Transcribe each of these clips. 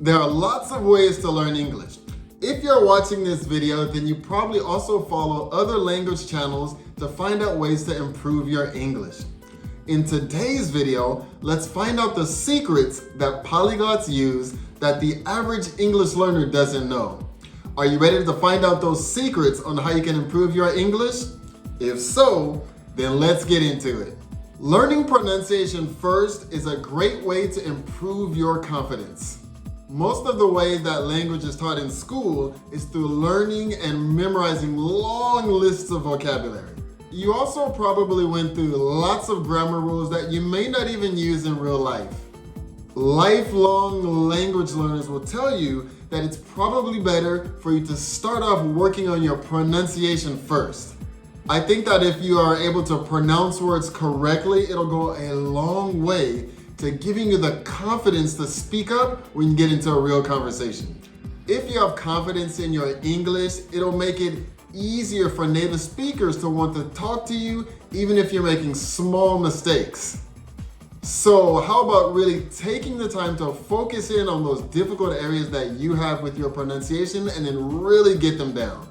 There are lots of ways to learn English. If you're watching this video, then you probably also follow other language channels to find out ways to improve your English. In today's video, let's find out the secrets that polyglots use that the average English learner doesn't know. Are you ready to find out those secrets on how you can improve your English? If so, then let's get into it. Learning pronunciation first is a great way to improve your confidence. Most of the way that language is taught in school is through learning and memorizing long lists of vocabulary. You also probably went through lots of grammar rules that you may not even use in real life. Lifelong language learners will tell you that it's probably better for you to start off working on your pronunciation first. I think that if you are able to pronounce words correctly, it'll go a long way to giving you the confidence to speak up when you get into a real conversation. If you have confidence in your English, it'll make it easier for native speakers to want to talk to you, even if you're making small mistakes. So how about really taking the time to focus in on those difficult areas that you have with your pronunciation and then really get them down?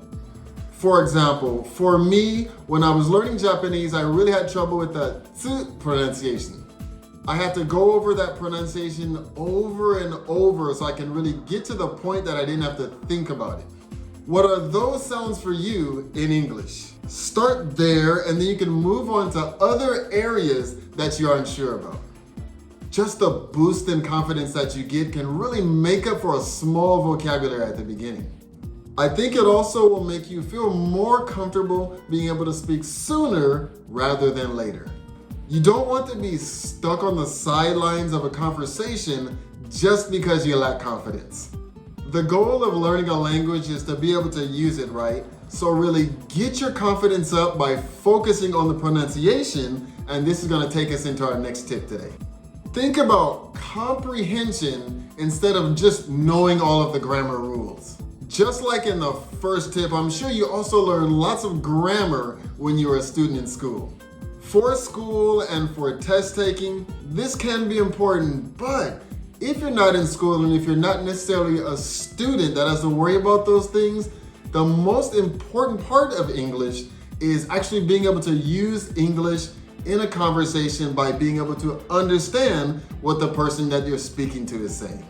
For example, for me, when I was learning Japanese, I really had trouble with the tsu pronunciation. I had to go over that pronunciation over and over so I can really get to the point that I didn't have to think about it. What are those sounds for you in English? Start there and then you can move on to other areas that you're unsure about. Just the boost in confidence that you get can really make up for a small vocabulary at the beginning. I think it also will make you feel more comfortable being able to speak sooner rather than later. You don't want to be stuck on the sidelines of a conversation just because you lack confidence. The goal of learning a language is to be able to use it right, so really get your confidence up by focusing on the pronunciation, and this is going to take us into our next tip today. Think about comprehension instead of just knowing all of the grammar rules. Just like in the first tip, I'm sure you also learned lots of grammar when you were a student in school. For school and for test taking, this can be important, but if you're not in school and if you're not necessarily a student that has to worry about those things, the most important part of English is actually being able to use English in a conversation by being able to understand what the person that you're speaking to is saying.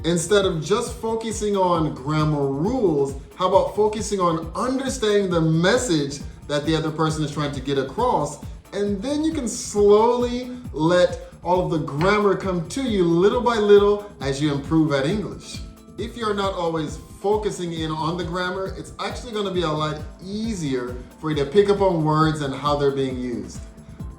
Instead of just focusing on grammar rules, how about focusing on understanding the message that the other person is trying to get across, and then you can slowly let all of the grammar come to you little by little as you improve at English. If you're not always focusing in on the grammar, it's actually going to be a lot easier for you to pick up on words and how they're being used.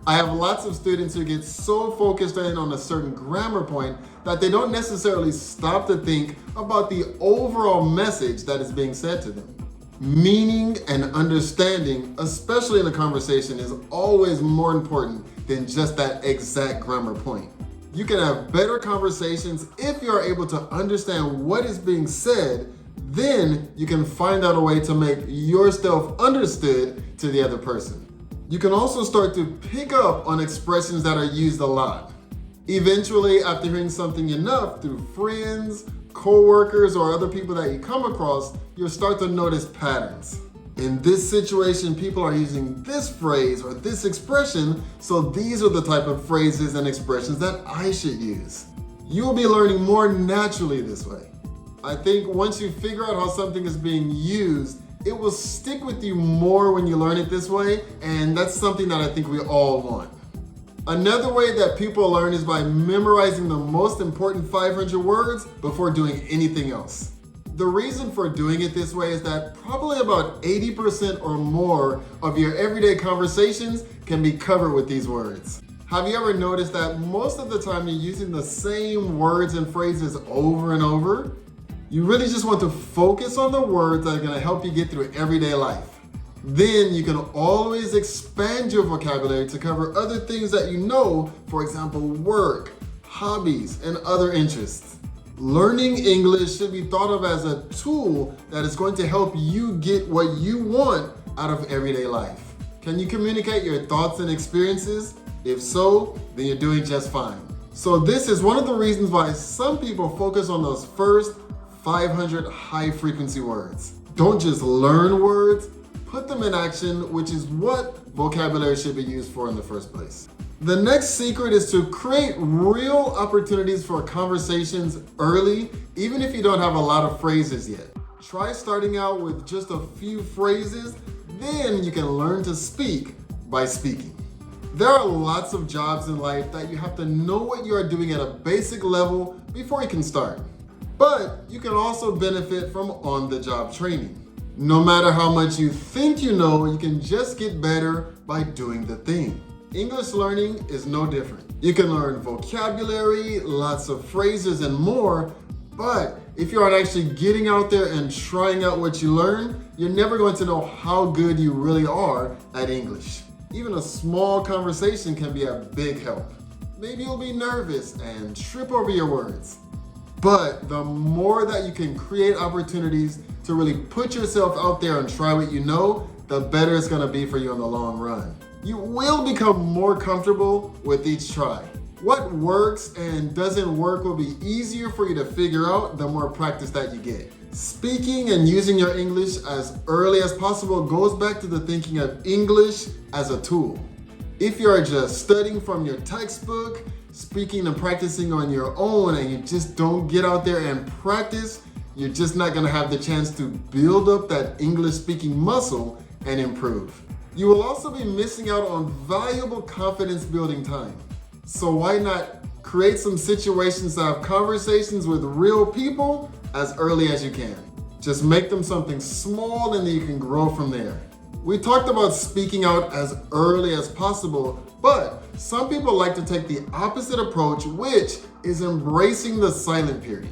I have lots of students who get so focused in on a certain grammar point that they don't necessarily stop to think about the overall message that is being said to them. Meaning and understanding, especially in a conversation, is always more important than just that exact grammar point. You can have better conversations if you are able to understand what is being said, then you can find out a way to make yourself understood to the other person. You can also start to pick up on expressions that are used a lot. Eventually, after hearing something enough through friends, co-workers, or other people that you come across, you'll start to notice patterns. In this situation, people are using this phrase or this expression, so these are the type of phrases and expressions that I should use. You will be learning more naturally this way. I think once you figure out how something is being used, it will stick with you more when you learn it this way, and that's something that I think we all want. Another way that people learn is by memorizing the most important 500 words before doing anything else. The reason for doing it this way is that probably about 80% or more of your everyday conversations can be covered with these words. Have you ever noticed that most of the time you're using the same words and phrases over and over? You really just want to focus on the words that are going to help you get through everyday life. Then you can always expand your vocabulary to cover other things that you know, for example, work, hobbies, and other interests. Learning English should be thought of as a tool that is going to help you get what you want out of everyday life. Can you communicate your thoughts and experiences? If so, then you're doing just fine. So this is one of the reasons why some people focus on those first 500 high frequency words. Don't just learn words, put them in action, which is what vocabulary should be used for in the first place. The next secret is to create real opportunities for conversations early, even if you don't have a lot of phrases yet. Try starting out with just a few phrases, then you can learn to speak by speaking. There are lots of jobs in life that you have to know what you are doing at a basic level before you can start. But you can also benefit from on-the-job training. No matter how much you think you know, you can just get better by doing the thing. English learning is no different. You can learn vocabulary, lots of phrases, and more, but if you aren't actually getting out there and trying out what you learn, you're never going to know how good you really are at English. Even a small conversation can be a big help. Maybe you'll be nervous and trip over your words. But the more that you can create opportunities to really put yourself out there and try what you know, the better it's gonna be for you in the long run. You will become more comfortable with each try. What works and doesn't work will be easier for you to figure out the more practice that you get. Speaking and using your English as early as possible goes back to the thinking of English as a tool. If you are just studying from your textbook, speaking and practicing on your own, and you just don't get out there and practice, you're just not gonna have the chance to build up that English speaking muscle and improve. You will also be missing out on valuable confidence building time. So why not create some situations to have conversations with real people as early as you can. Just make them something small and then you can grow from there. We talked about speaking out as early as possible, but some people like to take the opposite approach, which is embracing the silent period.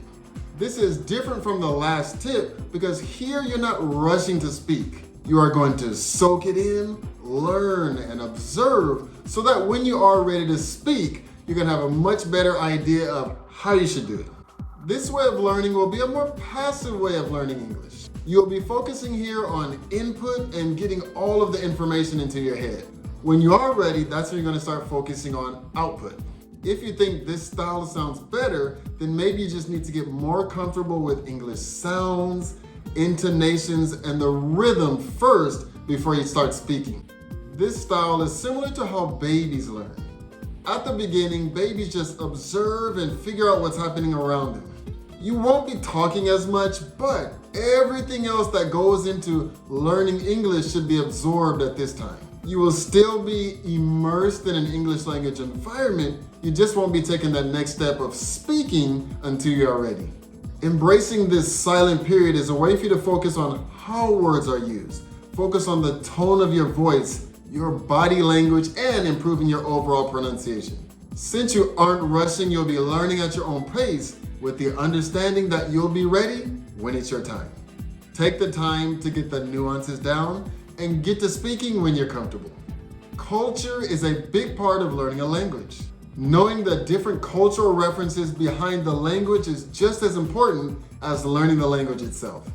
This is different from the last tip because here you're not rushing to speak. You are going to soak it in, learn, and observe so that when you are ready to speak, you can have a much better idea of how you should do it. This way of learning will be a more passive way of learning English. You'll be focusing here on input and getting all of the information into your head. When you are ready, that's when you're going to start focusing on output. If you think this style sounds better, then maybe you just need to get more comfortable with English sounds, intonations, and the rhythm first before you start speaking. This style is similar to how babies learn. At the beginning, babies just observe and figure out what's happening around them. You won't be talking as much, but everything else that goes into learning English should be absorbed at this time. You will still be immersed in an English language environment, you just won't be taking that next step of speaking until you're ready. Embracing this silent period is a way for you to focus on how words are used. Focus on the tone of your voice, your body language, and improving your overall pronunciation. Since you aren't rushing, you'll be learning at your own pace with the understanding that you'll be ready when it's your time. Take the time to get the nuances down and get to speaking when you're comfortable. Culture is a big part of learning a language. Knowing the different cultural references behind the language is just as important as learning the language itself.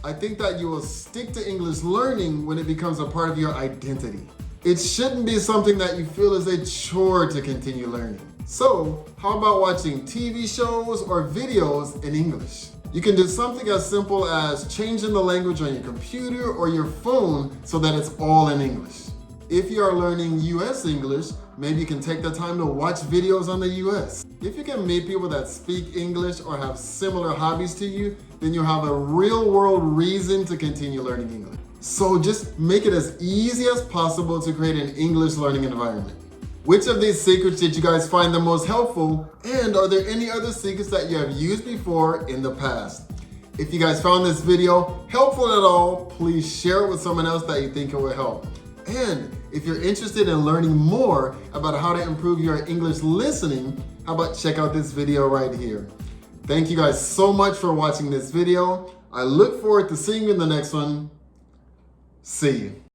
I think that you will stick to English learning when it becomes a part of your identity. It shouldn't be something that you feel is a chore to continue learning. So, how about watching TV shows or videos in English? You can do something as simple as changing the language on your computer or your phone so that it's all in English. If you are learning US English, maybe you can take the time to watch videos on the US. If you can meet people that speak English or have similar hobbies to you, then you'll have a real world reason to continue learning English. So just make it as easy as possible to create an English learning environment. Which of these secrets did you guys find the most helpful? And are there any other secrets that you have used before in the past? If you guys found this video helpful at all, please share it with someone else that you think it will help. And if you're interested in learning more about how to improve your English listening, how about check out this video right here. Thank you guys so much for watching this video. I look forward to seeing you in the next one. See you.